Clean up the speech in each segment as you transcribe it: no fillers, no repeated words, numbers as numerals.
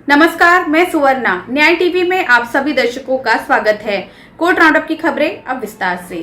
नमस्कार, मैं सुवर्णा। न्याय टीवी में आप सभी दर्शकों का स्वागत है। कोर्ट राउंडअप की खबरें अब विस्तार से।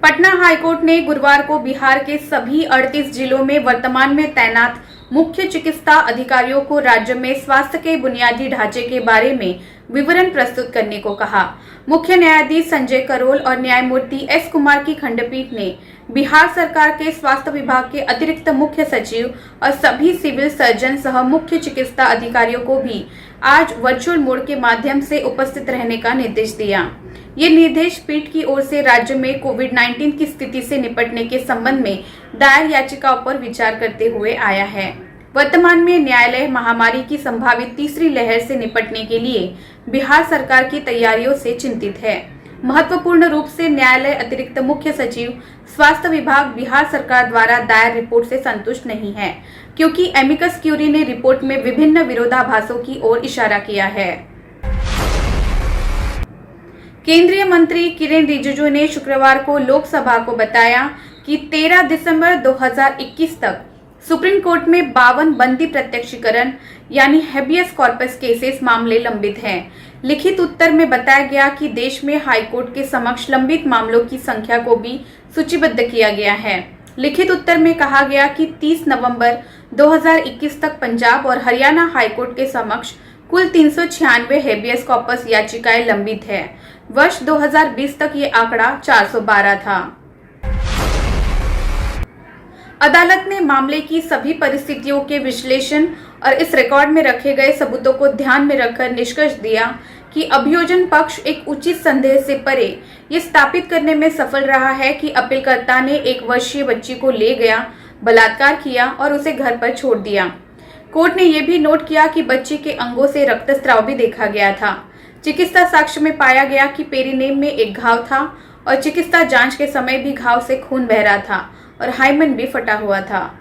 पटना हाईकोर्ट ने गुरुवार को बिहार के सभी 38 जिलों में वर्तमान में तैनात मुख्य चिकित्सा अधिकारियों को राज्य में स्वास्थ्य के बुनियादी ढांचे के बारे में विवरण प्रस्तुत करने को कहा। मुख्य न्यायाधीश संजय करोल और न्यायमूर्ति एस कुमार की खंडपीठ ने बिहार सरकार के स्वास्थ्य विभाग के अतिरिक्त मुख्य सचिव और सभी सिविल सर्जन सह मुख्य चिकित्सा अधिकारियों को भी आज वर्चुअल मोड के माध्यम से उपस्थित रहने का निर्देश दिया। ये निर्देश पीठ की ओर से राज्य में कोविड-19 की स्थिति से निपटने के संबंध में दायर याचिकाओं पर विचार करते हुए आया है। वर्तमान में न्यायालय महामारी की संभावित तीसरी लहर से निपटने के लिए बिहार सरकार की तैयारियों से चिंतित है। महत्वपूर्ण रूप से न्यायालय अतिरिक्त मुख्य सचिव स्वास्थ्य विभाग बिहार सरकार द्वारा दायर रिपोर्ट से संतुष्ट नहीं है, क्योंकि एमिकस क्यूरी ने रिपोर्ट में विभिन्न विरोधाभासों की ओर इशारा किया है। केंद्रीय मंत्री किरेन रिजिजू ने शुक्रवार को लोकसभा को बताया कि 13 दिसंबर 2021 तक सुप्रीम कोर्ट में 52 बंदी प्रत्यक्षीकरण यानी हेबियस कॉर्पस केसेस मामले लंबित हैं। लिखित उत्तर में बताया गया कि देश में हाईकोर्ट के समक्ष लंबित मामलों की संख्या को भी सूचीबद्ध किया गया है। लिखित उत्तर में कहा गया कि 30 नवंबर 2021 तक पंजाब और हरियाणा हाईकोर्ट के समक्ष कुल 396 हेबियस कॉर्पस याचिकाएं लंबित है। वर्ष 2020 तक ये आंकड़ा 412 था। अदालत ने मामले की सभी परिस्थितियों के विश्लेषण और इस रिकॉर्ड में रखे गए सबूतों को ध्यान में रखकर निष्कर्ष दिया कि अभियोजन पक्ष एक उचित संदेह से परे ये स्थापित करने में सफल रहा है कि अपीलकर्ता ने 1 वर्षीय बच्ची को ले गया, बलात्कार किया और उसे घर पर छोड़ दिया। कोर्ट ने यह भी नोट किया कि बच्ची के अंगों से रक्तस्राव भी देखा गया था। चिकित्सा साक्ष्य में पाया गया कि पेरिनेम में एक घाव था और चिकित्सा जांच के समय भी घाव से खून बह रहा था और हाइमन भी फटा हुआ था।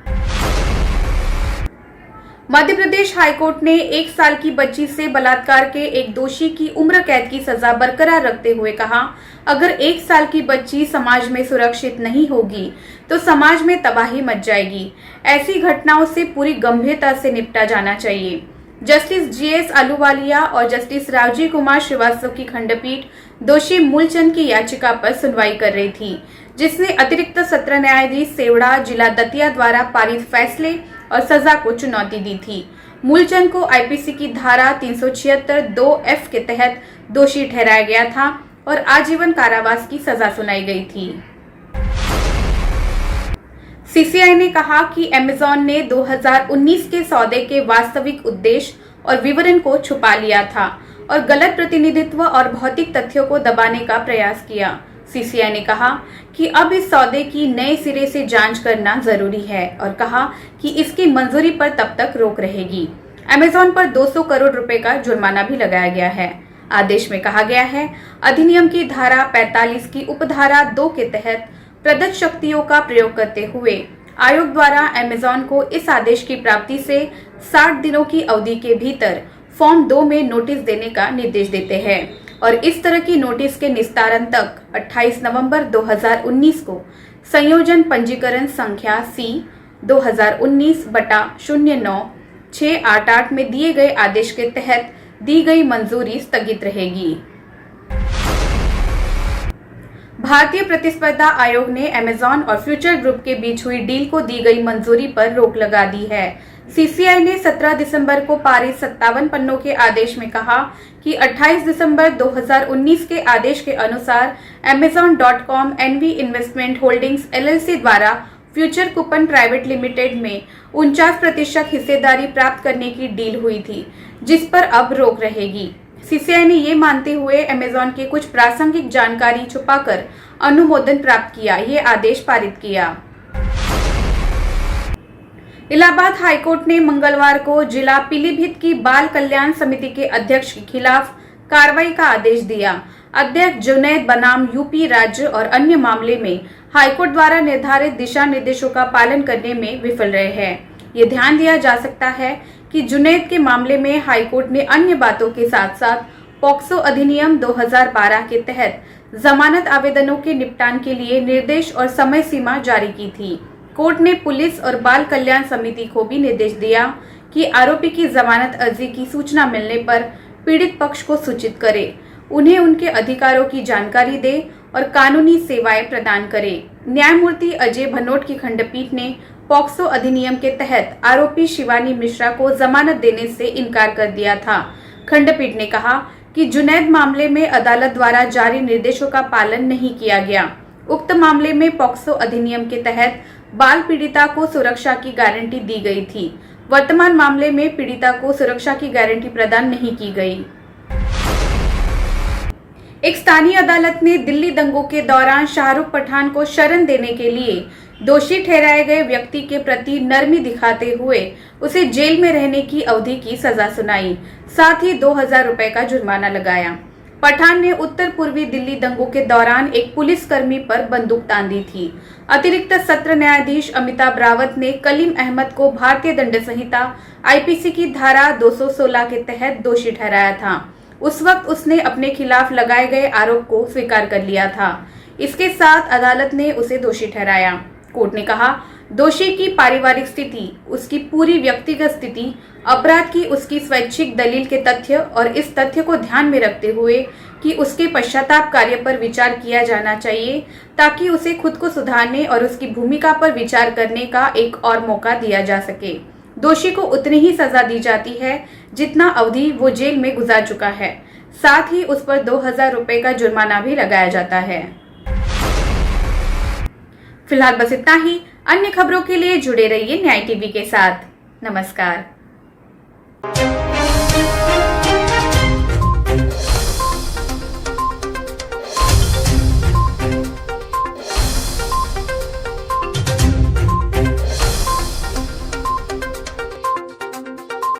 मध्य प्रदेश हाईकोर्ट ने 1 साल की बच्ची से बलात्कार के एक दोषी की उम्र कैद की सजा बरकरार रखते हुए कहा, अगर 1 साल की बच्ची समाज में सुरक्षित नहीं होगी तो समाज में तबाही मच जाएगी। ऐसी घटनाओं से पूरी गंभीरता से निपटा जाना चाहिए। जस्टिस जीएस आलूवालिया और जस्टिस राजीव कुमार श्रीवास्तव की खंडपीठ दोषी मूलचंद की याचिका पर सुनवाई कर रही थी, जिसने अतिरिक्त सत्र न्यायाधीश सेवड़ा जिला दतिया द्वारा पारित फैसले और सजा को चुनौती दी थी। मूलचंद को आईपीसी की धारा 376(2)(f) के तहत दोषी ठहराया गया था और आजीवन कारावास की सजा सुनाई गई थी। सीसीआई ने कहा कि अमेज़न ने 2019 के सौदे के वास्तविक उद्देश्य और विवरण को छुपा लिया था और गलत प्रतिनिधित्व और भौतिक तथ्यों को दबाने का प्रयास किया। सीसीआई ने कहा कि अब इस सौदे की नए सिरे से जांच करना जरूरी है और कहा कि इसकी मंजूरी पर तब तक रोक रहेगी। अमेज़न पर 200 करोड़ रुपए का जुर्माना भी लगाया गया है। आदेश में कहा गया है, अधिनियम की धारा 45 की उपधारा 2 के तहत प्रदत्त शक्तियों का प्रयोग करते हुए आयोग द्वारा अमेज़न को इस आदेश की प्राप्ति से 60 दिनों की अवधि के भीतर फॉर्म 2 में नोटिस देने का निर्देश देते हैं और इस तरह की नोटिस के निस्तारण तक 28 नवंबर 2019 को संयोजन पंजीकरण संख्या C 2019/09/688 में दिए गए आदेश के तहत दी गई मंजूरी स्थगित रहेगी। भारतीय प्रतिस्पर्धा आयोग ने अमेज़न और फ्यूचर ग्रुप के बीच हुई डील को दी गई मंजूरी पर रोक लगा दी है। सीसीआई ने 17 दिसंबर को पारित 57 पन्नों के आदेश में कहा कि 28 दिसंबर 2019 के आदेश के अनुसार Amazon.com NV investment holdings LLC द्वारा फ्यूचर कूपन प्राइवेट लिमिटेड में 49% हिस्सेदारी प्राप्त करने की डील हुई थी, जिस पर अब रोक रहेगी। सीसीआई ने ये मानते हुए अमेज़न के कुछ प्रासंगिक जानकारी छुपाकर अनुमोदन प्राप्त किया, ये आदेश पारित किया। इलाहाबाद हाईकोर्ट ने मंगलवार को जिला पीलीभीत की बाल कल्याण समिति के अध्यक्ष के खिलाफ कार्रवाई का आदेश दिया। अध्यक्ष जुनैद बनाम यूपी राज्य और अन्य मामले में हाईकोर्ट द्वारा निर्धारित दिशा निर्देशों का पालन करने में विफल रहे हैं। ये ध्यान दिया जा सकता है कि जुनैद के मामले में हाईकोर्ट ने अन्य बातों के साथ साथ पॉक्सो अधिनियम 2012 के तहत जमानत आवेदनों के निपटान के लिए निर्देश और समय सीमा जारी की थी। कोर्ट ने पुलिस और बाल कल्याण समिति को भी निर्देश दिया कि आरोपी की जमानत अर्जी की सूचना मिलने पर पीड़ित पक्ष को सूचित करे, उन्हें उनके अधिकारों की जानकारी दे और कानूनी सेवाएं प्रदान करे। न्यायमूर्ति अजय भनोट की खंडपीठ ने पॉक्सो अधिनियम के तहत आरोपी शिवानी मिश्रा को जमानत देने से इनकार कर दिया था। खंडपीठ ने कहा कि जुनैद मामले में अदालत द्वारा जारी निर्देशों का पालन नहीं किया गया। उक्त मामले में पॉक्सो अधिनियम के तहत बाल पीड़िता को सुरक्षा की गारंटी दी गई थी। वर्तमान मामले में पीड़िता को सुरक्षा की गारंटी प्रदान नहीं की गई। एक स्थानीय अदालत ने दिल्ली दंगों के दौरान शाहरुख पठान को शरण देने के लिए दोषी ठहराए गए व्यक्ति के प्रति नरमी दिखाते हुए उसे जेल में रहने की अवधि की सजा सुनाई, साथ ही 2000 रुपए का जुर्माना लगाया। पठान ने उत्तर पूर्वी दिल्ली दंगों के दौरान एक पुलिसकर्मी पर बंदूक तान दी थी। अतिरिक्त सत्र न्यायाधीश अमिताभ रावत ने कलीम अहमद को भारतीय दंड संहिता आईपीसी की धारा 216 के तहत दोषी ठहराया था। उस वक्त उसने अपने खिलाफ लगाए गए आरोप को स्वीकार कर लिया था। इसके साथ अदालत ने उसे दोषी ठहराया। कोर्ट ने कहा, दोषी की पारिवारिक स्थिति, उसकी पूरी व्यक्तिगत स्थिति, अपराध की उसकी स्वैच्छिक दलील के तथ्य और इस तथ्य को ध्यान में रखते हुए कि उसके पश्चाताप कार्य पर विचार किया जाना चाहिए ताकि उसे खुद को सुधारने और उसकी भूमिका पर विचार करने का एक और मौका दिया जा सके। दोषी को उतनी ही सजा दी जाती है जितना अवधि वो जेल में गुजार चुका है। साथ ही उस पर 2000 रुपए का जुर्माना भी लगाया जाता है। फिलहाल बस इतना ही। अन्य खबरों के लिए जुड़े रहिए न्याय टीवी के साथ। नमस्कार।